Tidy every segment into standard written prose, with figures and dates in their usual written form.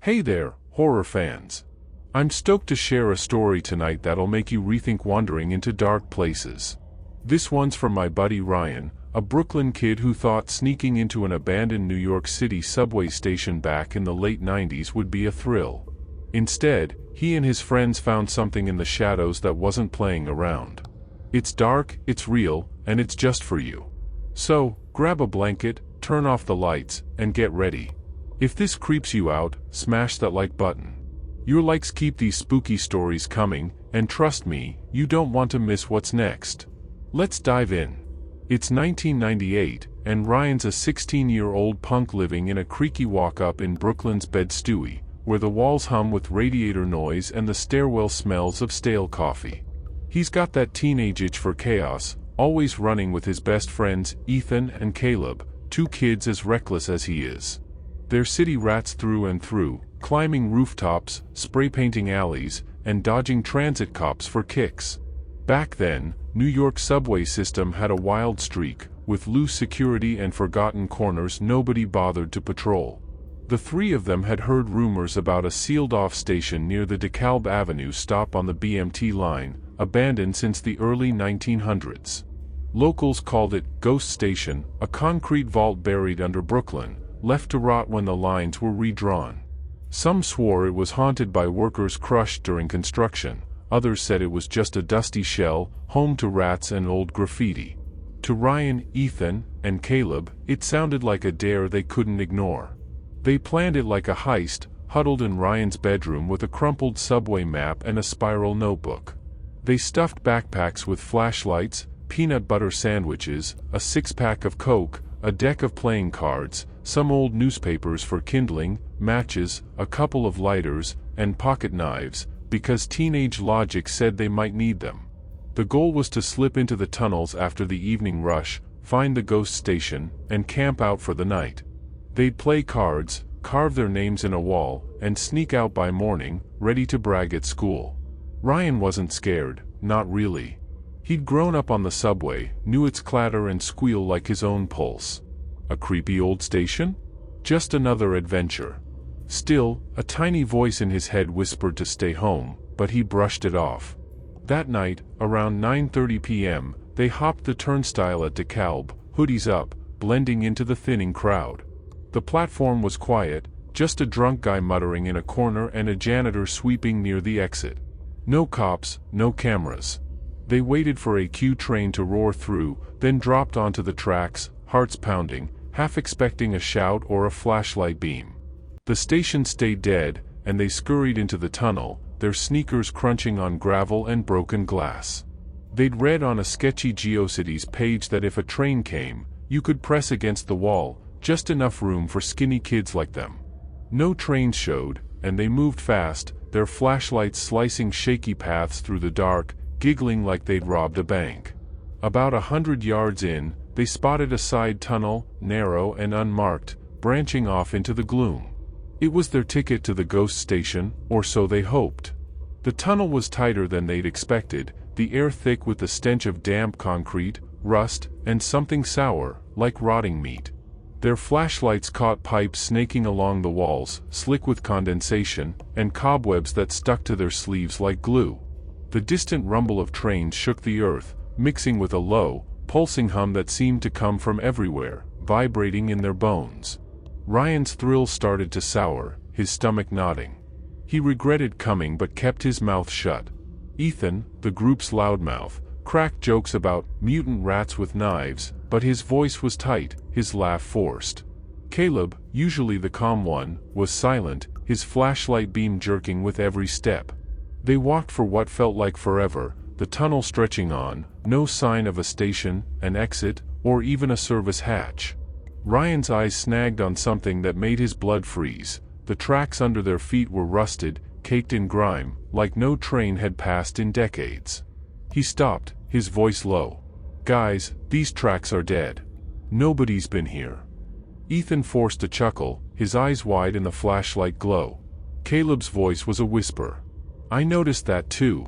Hey there, horror fans. I'm stoked to share a story tonight that'll make you rethink wandering into dark places. This one's from my buddy Ryan, a Brooklyn kid who thought sneaking into an abandoned New York City subway station back in the late 90s would be a thrill. Instead, he and his friends found something in the shadows that wasn't playing around. It's dark, it's real, and it's just for you. So, grab a blanket, turn off the lights, and get ready. If this creeps you out, smash that like button. Your likes keep these spooky stories coming, and trust me, you don't want to miss what's next. Let's dive in. It's 1998, and Ryan's a 16-year-old punk living in a creaky walk-up in Brooklyn's Bed-Stuy, where the walls hum with radiator noise and the stairwell smells of stale coffee. He's got that teenage itch for chaos, always running with his best friends, Ethan and Caleb, two kids as reckless as he is. They're city rats through and through, climbing rooftops, spray-painting alleys, and dodging transit cops for kicks. Back then, New York's subway system had a wild streak, with loose security and forgotten corners nobody bothered to patrol. The three of them had heard rumors about a sealed-off station near the DeKalb Avenue stop on the BMT line, abandoned since the early 1900s. Locals called it Ghost Station, a concrete vault buried under Brooklyn, left to rot when the lines were redrawn. Some swore it was haunted by workers crushed during construction, others said it was just a dusty shell, home to rats and old graffiti. To Ryan, Ethan, and Caleb, it sounded like a dare they couldn't ignore. They planned it like a heist, huddled in Ryan's bedroom with a crumpled subway map and a spiral notebook. They stuffed backpacks with flashlights, peanut butter sandwiches, a six-pack of Coke, a deck of playing cards, some old newspapers for kindling, matches, a couple of lighters, and pocket knives, because teenage logic said they might need them. The goal was to slip into the tunnels after the evening rush, find the ghost station, and camp out for the night. They'd play cards, carve their names in a wall, and sneak out by morning, ready to brag at school. Ryan wasn't scared, not really. He'd grown up on the subway, knew its clatter and squeal like his own pulse. A creepy old station? Just another adventure. Still, a tiny voice in his head whispered to stay home, but he brushed it off. That night, around 9:30 p.m., they hopped the turnstile at DeKalb, hoodies up, blending into the thinning crowd. The platform was quiet, just a drunk guy muttering in a corner and a janitor sweeping near the exit. No cops, no cameras. They waited for a Q train to roar through, then dropped onto the tracks, hearts pounding, half expecting a shout or a flashlight beam. The station stayed dead, and they scurried into the tunnel, their sneakers crunching on gravel and broken glass. They'd read on a sketchy GeoCities page that if a train came, you could press against the wall, just enough room for skinny kids like them. No trains showed, and they moved fast, their flashlights slicing shaky paths through the dark, giggling like they'd robbed a bank. About 100 yards in, they spotted a side tunnel, narrow and unmarked, branching off into the gloom. It was their ticket to the ghost station, or so they hoped. The tunnel was tighter than they'd expected, the air thick with the stench of damp concrete, rust, and something sour, like rotting meat. Their flashlights caught pipes snaking along the walls, slick with condensation, and cobwebs that stuck to their sleeves like glue. The distant rumble of trains shook the earth, mixing with a low, pulsing hum that seemed to come from everywhere, vibrating in their bones. Ryan's thrill started to sour, his stomach knotting. He regretted coming but kept his mouth shut. Ethan, the group's loudmouth, cracked jokes about mutant rats with knives, but his voice was tight, his laugh forced. Caleb, usually the calm one, was silent, his flashlight beam jerking with every step. They walked for what felt like forever, the tunnel stretching on, no sign of a station, an exit, or even a service hatch. Ryan's eyes snagged on something that made his blood freeze. The tracks under their feet were rusted, caked in grime, like no train had passed in decades. He stopped, his voice low. "Guys, these tracks are dead. Nobody's been here." Ethan forced a chuckle, his eyes wide in the flashlight glow. Caleb's voice was a whisper. "I noticed that too."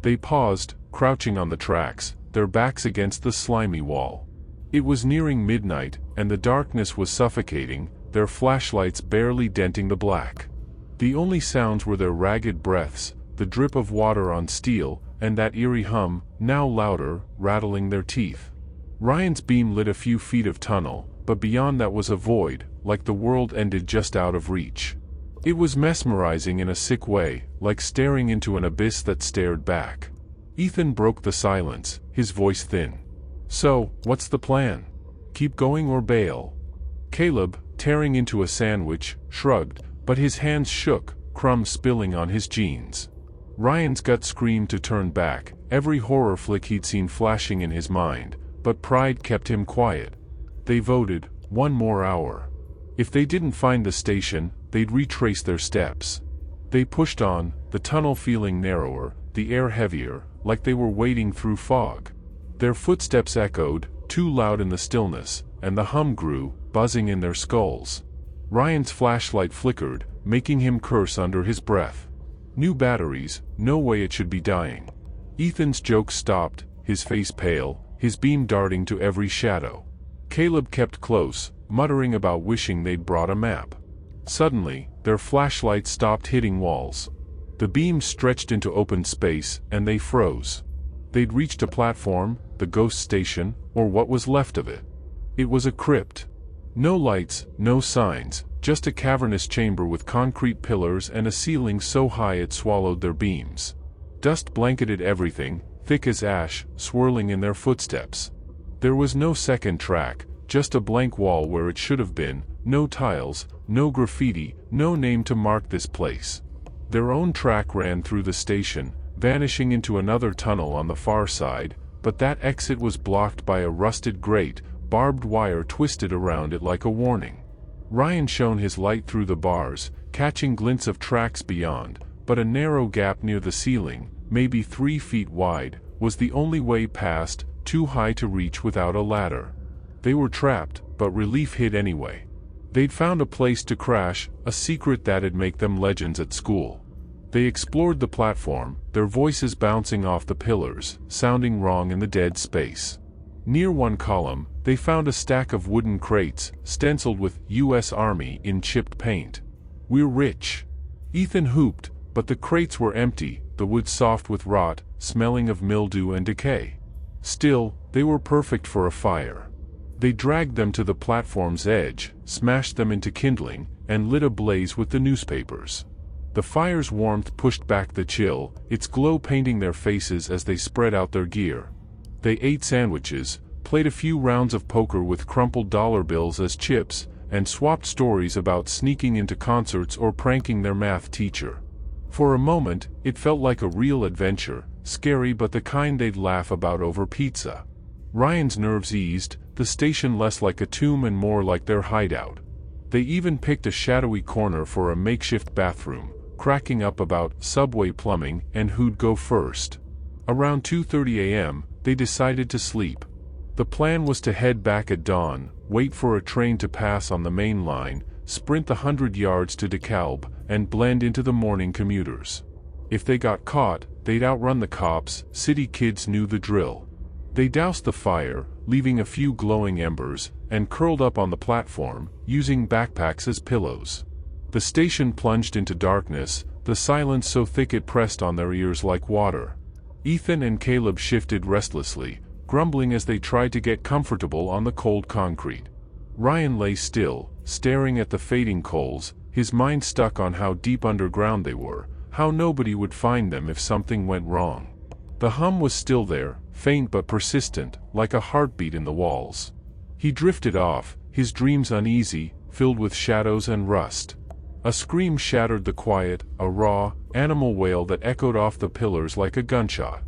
They paused, crouching on the tracks, their backs against the slimy wall. It was nearing midnight, and the darkness was suffocating, their flashlights barely denting the black. The only sounds were their ragged breaths, the drip of water on steel, and that eerie hum, now louder, rattling their teeth. Ryan's beam lit a few feet of tunnel, but beyond that was a void, like the world ended just out of reach. It was mesmerizing in a sick way, like staring into an abyss that stared back. Ethan broke the silence, his voice thin. "So, what's the plan? Keep going or bail?" Caleb, tearing into a sandwich, shrugged, but his hands shook, crumbs spilling on his jeans. Ryan's gut screamed to turn back, every horror flick he'd seen flashing in his mind, but pride kept him quiet. They voted, 1 more hour. If they didn't find the station, they'd retrace their steps. They pushed on, the tunnel feeling narrower, the air heavier, like they were wading through fog. Their footsteps echoed, too loud in the stillness, and the hum grew, buzzing in their skulls. Ryan's flashlight flickered, making him curse under his breath. New batteries, no way it should be dying. Ethan's joke stopped, his face pale, his beam darting to every shadow. Caleb kept close, muttering about wishing they'd brought a map. Suddenly, their flashlights stopped hitting walls. The beam stretched into open space, and they froze. They'd reached a platform, the ghost station, or what was left of it. It was a crypt. No lights, no signs, just a cavernous chamber with concrete pillars and a ceiling so high it swallowed their beams. Dust blanketed everything, thick as ash, swirling in their footsteps. There was no second track, just a blank wall where it should have been, no tiles, no graffiti, no name to mark this place. Their own track ran through the station, vanishing into another tunnel on the far side, but that exit was blocked by a rusted grate, barbed wire twisted around it like a warning. Ryan shone his light through the bars, catching glints of tracks beyond, but a narrow gap near the ceiling, maybe 3 feet wide, was the only way past, too high to reach without a ladder. They were trapped, but relief hit anyway. They'd found a place to crash, a secret that'd make them legends at school. They explored the platform, their voices bouncing off the pillars, sounding wrong in the dead space. Near one column, they found a stack of wooden crates, stenciled with U.S. Army in chipped paint. "We're rich." Ethan whooped, but the crates were empty, the wood soft with rot, smelling of mildew and decay. Still, they were perfect for a fire. They dragged them to the platform's edge, smashed them into kindling, and lit a blaze with the newspapers. The fire's warmth pushed back the chill, its glow painting their faces as they spread out their gear. They ate sandwiches, played a few rounds of poker with crumpled dollar bills as chips, and swapped stories about sneaking into concerts or pranking their math teacher. For a moment, it felt like a real adventure, scary but the kind they'd laugh about over pizza. Ryan's nerves eased, the station less like a tomb and more like their hideout. They even picked a shadowy corner for a makeshift bathroom, cracking up about subway plumbing and who'd go first. Around 2:30 a.m., they decided to sleep. The plan was to head back at dawn, wait for a train to pass on the main line, sprint the 100 yards to DeKalb, and blend into the morning commuters. If they got caught, they'd outrun the cops, city kids knew the drill. They doused the fire, leaving a few glowing embers, and curled up on the platform, using backpacks as pillows. The station plunged into darkness, the silence so thick it pressed on their ears like water. Ethan and Caleb shifted restlessly, grumbling as they tried to get comfortable on the cold concrete. Ryan lay still, staring at the fading coals, his mind stuck on how deep underground they were, how nobody would find them if something went wrong. The hum was still there, faint but persistent, like a heartbeat in the walls. He drifted off, his dreams uneasy, filled with shadows and rust. A scream shattered the quiet, a raw, animal wail that echoed off the pillars like a gunshot.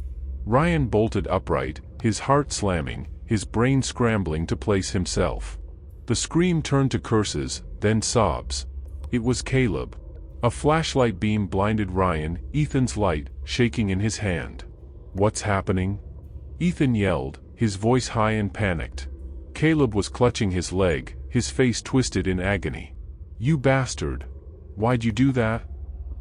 Ryan bolted upright, his heart slamming, his brain scrambling to place himself. The scream turned to curses, then sobs. It was Caleb. A flashlight beam blinded Ryan, Ethan's light, shaking in his hand. "What's happening?" Ethan yelled, his voice high and panicked. Caleb was clutching his leg, his face twisted in agony. "You bastard! Why'd you do that?"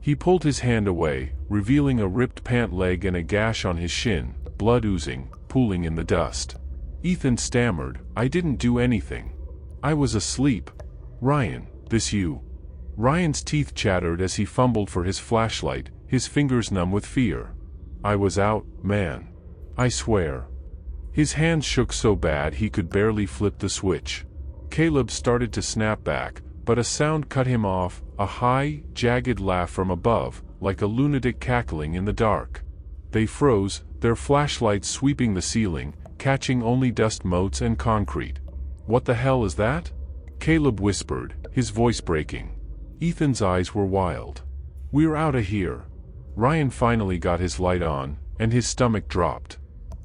He pulled his hand away, revealing a ripped pant leg and a gash on his shin, blood oozing, pooling in the dust. Ethan stammered, "I didn't do anything. I was asleep." "Ryan, this you." Ryan's teeth chattered as he fumbled for his flashlight, his fingers numb with fear. I was out, man. I swear. His hands shook so bad he could barely flip the switch. Caleb started to snap back, but a sound cut him off, a high, jagged laugh from above, like a lunatic cackling in the dark. They froze, their flashlights sweeping the ceiling, catching only dust motes and concrete. What the hell is that? Caleb whispered, his voice breaking. Ethan's eyes were wild. We're outta here. Ryan finally got his light on, and his stomach dropped.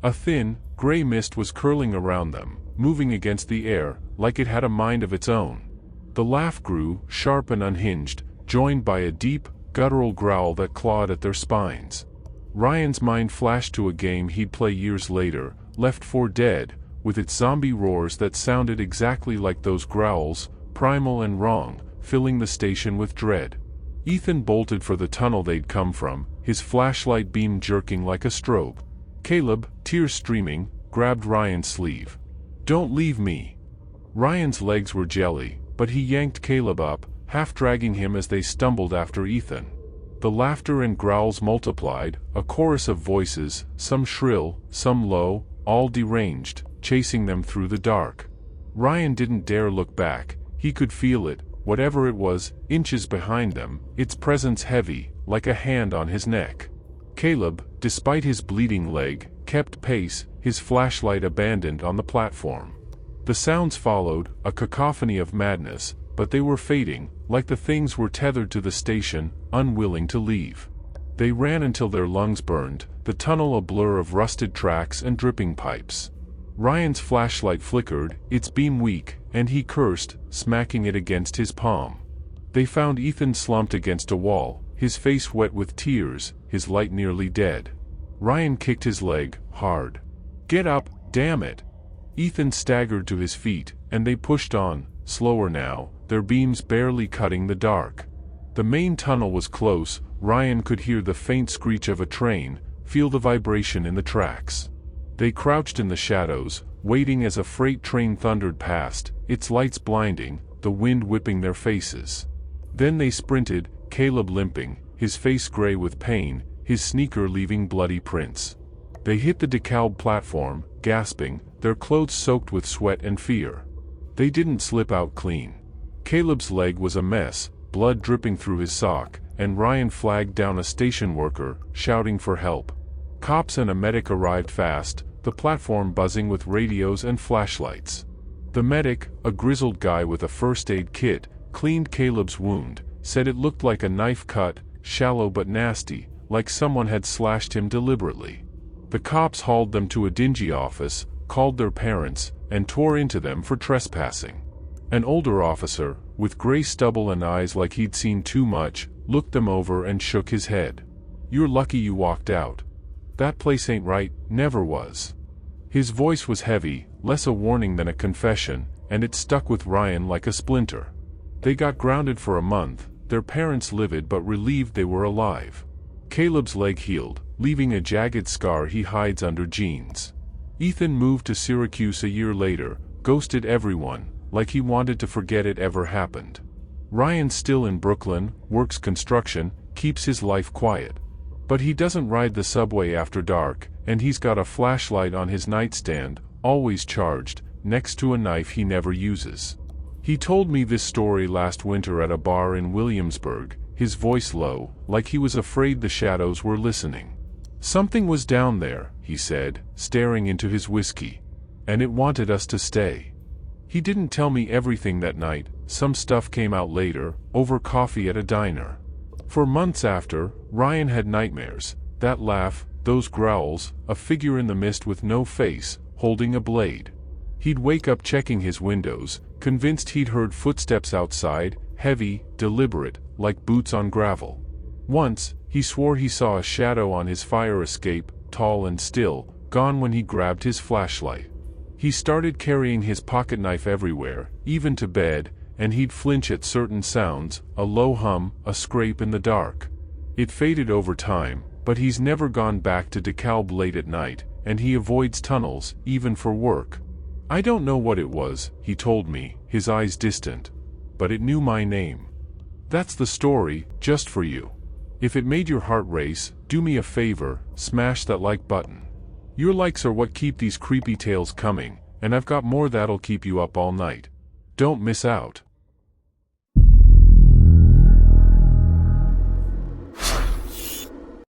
A thin, gray mist was curling around them, moving against the air, like it had a mind of its own. The laugh grew, sharp and unhinged, joined by a deep, guttural growl that clawed at their spines. Ryan's mind flashed to a game he'd play years later, Left 4 Dead, with its zombie roars that sounded exactly like those growls, primal and wrong, filling the station with dread. Ethan bolted for the tunnel they'd come from, his flashlight beam jerking like a strobe. Caleb, tears streaming, grabbed Ryan's sleeve. Don't leave me. Ryan's legs were jelly, but he yanked Caleb up, half dragging him as they stumbled after Ethan. The laughter and growls multiplied, a chorus of voices, some shrill, some low, all deranged, chasing them through the dark. Ryan didn't dare look back. He could feel it, whatever it was, inches behind them, its presence heavy, like a hand on his neck. Caleb, despite his bleeding leg, kept pace, his flashlight abandoned on the platform. The sounds followed, a cacophony of madness, but they were fading, like the things were tethered to the station, unwilling to leave. They ran until their lungs burned, the tunnel a blur of rusted tracks and dripping pipes. Ryan's flashlight flickered, its beam weak, and he cursed, smacking it against his palm. They found Ethan slumped against a wall, his face wet with tears, his light nearly dead. Ryan kicked his leg, hard. Get up, damn it! Ethan staggered to his feet, and they pushed on, slower now, their beams barely cutting the dark. The main tunnel was close. Ryan could hear the faint screech of a train, feel the vibration in the tracks. They crouched in the shadows, waiting as a freight train thundered past, its lights blinding, the wind whipping their faces. Then they sprinted, Caleb limping, his face gray with pain, his sneaker leaving bloody prints. They hit the DeKalb platform, gasping, their clothes soaked with sweat and fear. They didn't slip out clean. Caleb's leg was a mess, blood dripping through his sock, and Ryan flagged down a station worker, shouting for help. Cops and a medic arrived fast, the platform buzzing with radios and flashlights. The medic, a grizzled guy with a first aid kit, cleaned Caleb's wound, said it looked like a knife cut, shallow but nasty, like someone had slashed him deliberately. The cops hauled them to a dingy office, called their parents, and tore into them for trespassing. An older officer, with gray stubble and eyes like he'd seen too much, looked them over and shook his head. You're lucky you walked out. That place ain't right, never was. His voice was heavy, less a warning than a confession, and it stuck with Ryan like a splinter. They got grounded for a month, their parents livid but relieved they were alive. Caleb's leg healed, leaving a jagged scar he hides under jeans. Ethan moved to Syracuse a year later, ghosted everyone, like he wanted to forget it ever happened. Ryan's still in Brooklyn, works construction, keeps his life quiet. But he doesn't ride the subway after dark, and he's got a flashlight on his nightstand, always charged, next to a knife he never uses. He told me this story last winter at a bar in Williamsburg, his voice low, like he was afraid the shadows were listening. Something was down there, he said, staring into his whiskey. And it wanted us to stay. He didn't tell me everything that night, some stuff came out later, over coffee at a diner. For months after, Ryan had nightmares, that laugh, those growls, a figure in the mist with no face, holding a blade. He'd wake up checking his windows, convinced he'd heard footsteps outside, heavy, deliberate, like boots on gravel. Once, he swore he saw a shadow on his fire escape, tall and still, gone when he grabbed his flashlight. He started carrying his pocket knife everywhere, even to bed, and he'd flinch at certain sounds, a low hum, a scrape in the dark. It faded over time, but he's never gone back to DeKalb late at night, and he avoids tunnels, even for work. I don't know what it was, he told me, his eyes distant. But it knew my name. That's the story, just for you. If it made your heart race, do me a favor, smash that like button. Your likes are what keep these creepy tales coming, and I've got more that'll keep you up all night. Don't miss out.